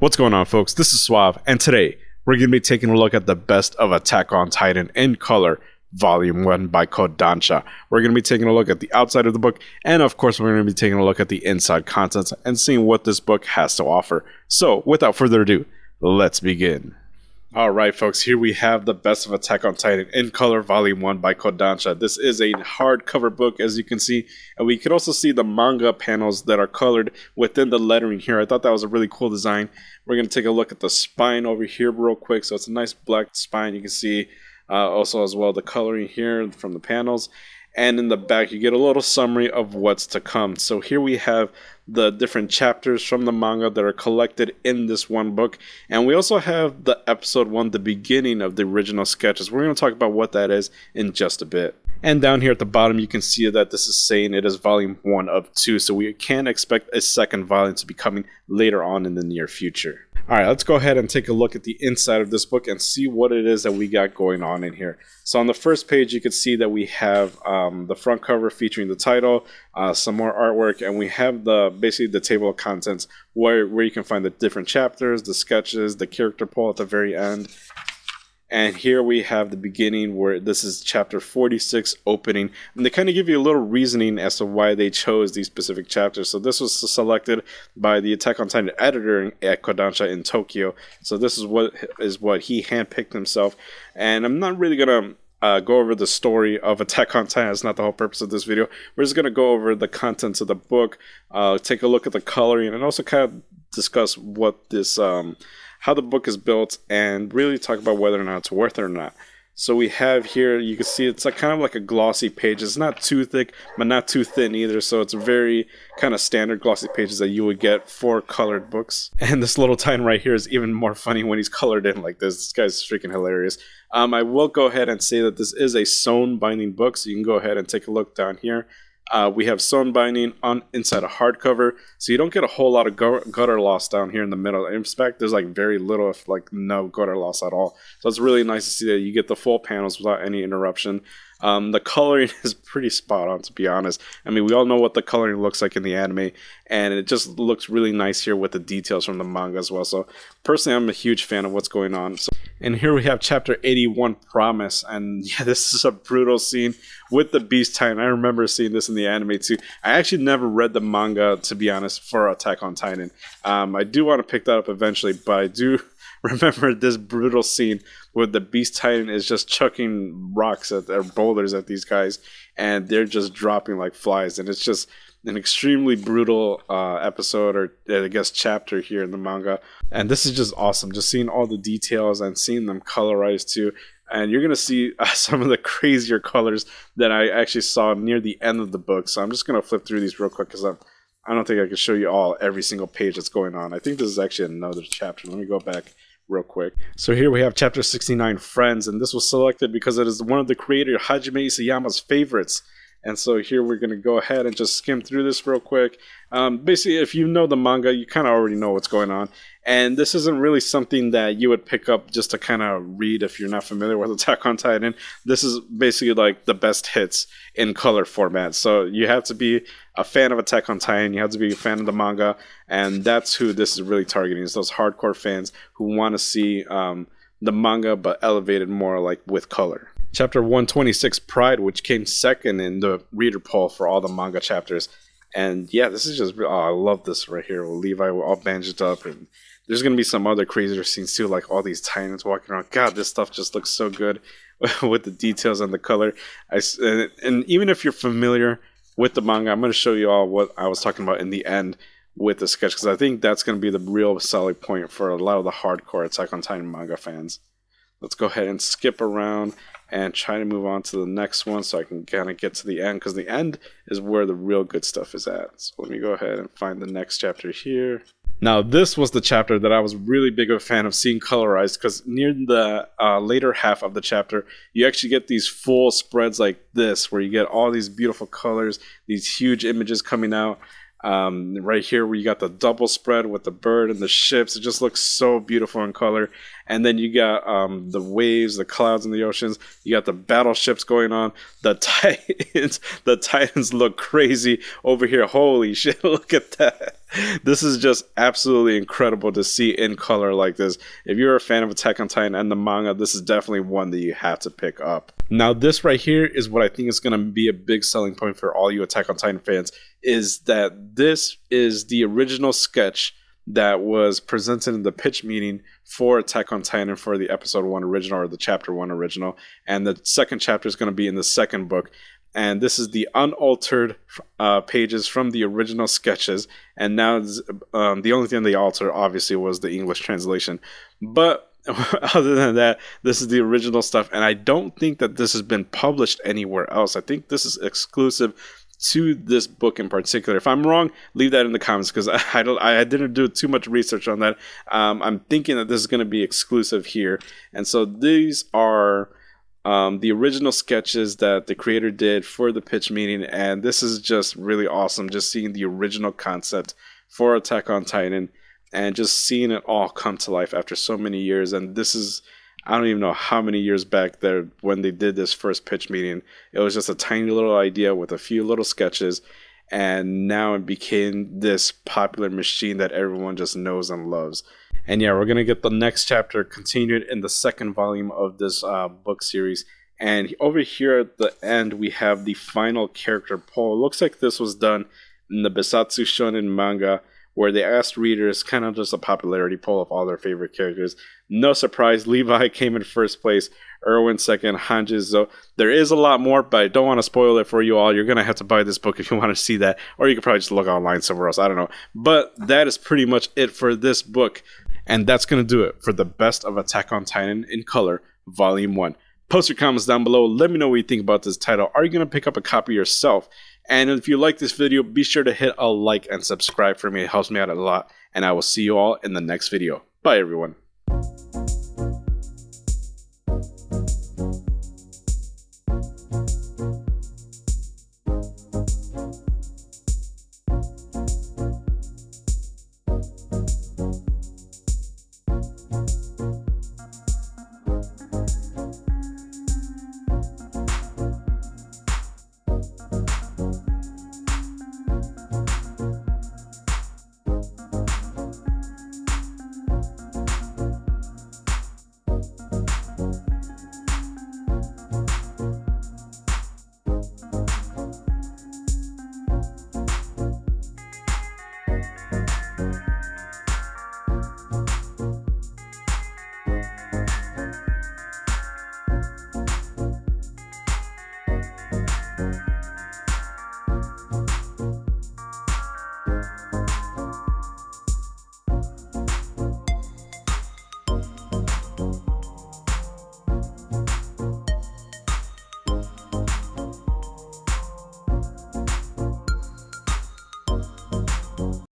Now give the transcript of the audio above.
What's going on, folks? This is Suave, and today we're going to be taking a look at the best of Attack on Titan in color, Volume 1 by Kodansha. We're going to be taking a look at the outside of the book, and of course we're going to be taking a look at the inside contents and seeing what this book has to offer. So, without further ado, let's begin. Alright folks, here we have the best of Attack on Titan in color, Volume 1 by Kodansha. This is a hardcover book, as you can see, and we can also see the manga panels that are colored within the lettering here. I thought that was a really cool design. We're going to take a look at the spine over here real quick. So it's a nice black spine. You can see also as well the coloring here from the panels. And in the back, you get a little summary of what's to come. So here we have the different chapters from the manga that are collected in this one book. And we also have the episode 1, the beginning of the original sketches. We're going to talk about what that is in just a bit. And down here at the bottom, you can see that this is saying it is volume 1 of 2. So we can expect a second volume to be coming later on in the near future. Alright, let's go ahead and take a look at the inside of this book and see what it is that we got going on in here. So on the first page, you can see that we have the front cover featuring the title, some more artwork, and we have basically the table of contents where you can find the different chapters, the sketches, the character poll at the very end. And here we have the beginning where this is chapter 46 opening. And they kind of give you a little reasoning as to why they chose these specific chapters. So this was selected by the Attack on Titan editor at Kodansha in Tokyo. So this is what he handpicked himself. And I'm not really going to go over the story of Attack on Titan. That's not the whole purpose of this video. We're just going to go over the contents of the book, take a look at the coloring, and also kind of discuss what this how the book is built, and really talk about whether or not it's worth it or not. So we have here, you can see it's kind of like a glossy page. It's not too thick, but not too thin either. So it's very kind of standard glossy pages that you would get for colored books. And this little Titan right here is even more funny when he's colored in like this. This guy's freaking hilarious. I will go ahead and say that this is a sewn binding book, so you can go ahead and take a look down here. We have sewn binding on inside a hardcover, so you don't get a whole lot of gutter loss down here in the middle. In fact, there's like very little, if like no gutter loss at all. So it's really nice to see that you get the full panels without any interruption. The coloring is pretty spot on, to be honest. I mean, we all know what the coloring looks like in the anime, and it just looks really nice here with the details from the manga as well. So personally, I'm a huge fan of what's going on. And here we have chapter 81, Promise. And yeah, this is a brutal scene with the Beast Titan. I remember seeing this in the anime too. I actually never read the manga, to be honest, for Attack on Titan. I do want to pick that up eventually, but I do remember this brutal scene where the Beast Titan is just chucking rocks or boulders at these guys, and they're just dropping like flies. And it's just an extremely brutal episode, or I guess chapter here in the manga. And this is just awesome, just seeing all the details and seeing them colorized too. And you're going to see some of the crazier colors that I actually saw near the end of the book. So I'm just going to flip through these real quick because I don't think I can show you every single page that's going on. I think this is actually another chapter. Let me go back real quick. So here we have chapter 69, Friends, and this was selected because it is one of the creator Hajime Isayama's favorites. And so here we're going to go ahead and just skim through this real quick. Basically, if you know the manga, you kind of already know what's going on. And this isn't really something that you would pick up just to kind of read if you're not familiar with Attack on Titan. This is basically like the best hits in color format. So you have to be a fan of Attack on Titan. You have to be a fan of the manga. And that's who this is really targeting, is those hardcore fans who want to see the manga but elevated more like with color. Chapter 126, Pride, which came second in the reader poll for all the manga chapters. And yeah, this is just, I love this right here. Levi all bandaged up, and there's going to be some other crazier scenes too, like all these Titans walking around. God, this stuff just looks so good with the details and the color. And even if you're familiar with the manga, I'm going to show you all what I was talking about in the end with the sketch, because I think that's going to be the real selling point for a lot of the hardcore Attack on Titan manga fans. Let's go ahead and skip around and try to move on to the next one so I can kind of get to the end, because the end is where the real good stuff is at. So let me go ahead and find the next chapter here. Now, this was the chapter that I was really big of a fan of seeing colorized, because near the later half of the chapter, you actually get these full spreads like this, where you get all these beautiful colors, these huge images coming out. Right here where you got the double spread with the bird and the ships, it just looks so beautiful in color. And then you got the waves, the clouds, and the oceans. You got the battleships going on. The Titans look crazy over here. Holy shit! Look at that. This is just absolutely incredible to see in color like this. If you're a fan of Attack on Titan and the manga, this is definitely one that you have to pick up. Now, this right here is what I think is going to be a big selling point for all you Attack on Titan fans, is that this is the original sketch that was presented in the pitch meeting for Attack on Titan for the episode 1 original, or the chapter 1 original, and the second chapter is going to be in the second book. And this is the unaltered pages from the original sketches, and now the only thing they altered obviously was the English translation. But other than that, this is the original stuff, and I don't think that this has been published anywhere else. I think this is exclusive to this book in particular. If I'm wrong, leave that in the comments, because I didn't do too much research on that. I'm thinking that this is going to be exclusive here, and so these are the original sketches that the creator did for the pitch meeting, and this is just really awesome, just seeing the original concept for Attack on Titan and just seeing it all come to life after so many years. And this is, I don't even know how many years back there when they did this first pitch meeting. It was just a tiny little idea with a few little sketches, and now it became this popular machine that everyone just knows and loves. And yeah, we're going to get the next chapter continued in the second volume of this book series. And over here at the end, we have the final character poll. It looks like this was done in the Besatsu Shonen manga, where they asked readers, kind of just a popularity poll of all their favorite characters. No surprise, Levi came in first place, Erwin second, Hanji Zo. There is a lot more, but I don't want to spoil it for you all. You're going to have to buy this book if you want to see that, or you can probably just look online somewhere else. I don't know. But that is pretty much it for this book. And that's going to do it for the best of Attack on Titan in color, Volume 1. Post your comments down below. Let me know what you think about this title. Are you going to pick up a copy yourself? And if you like this video, be sure to hit a like and subscribe for me. It helps me out a lot. And I will see you all in the next video. Bye, everyone.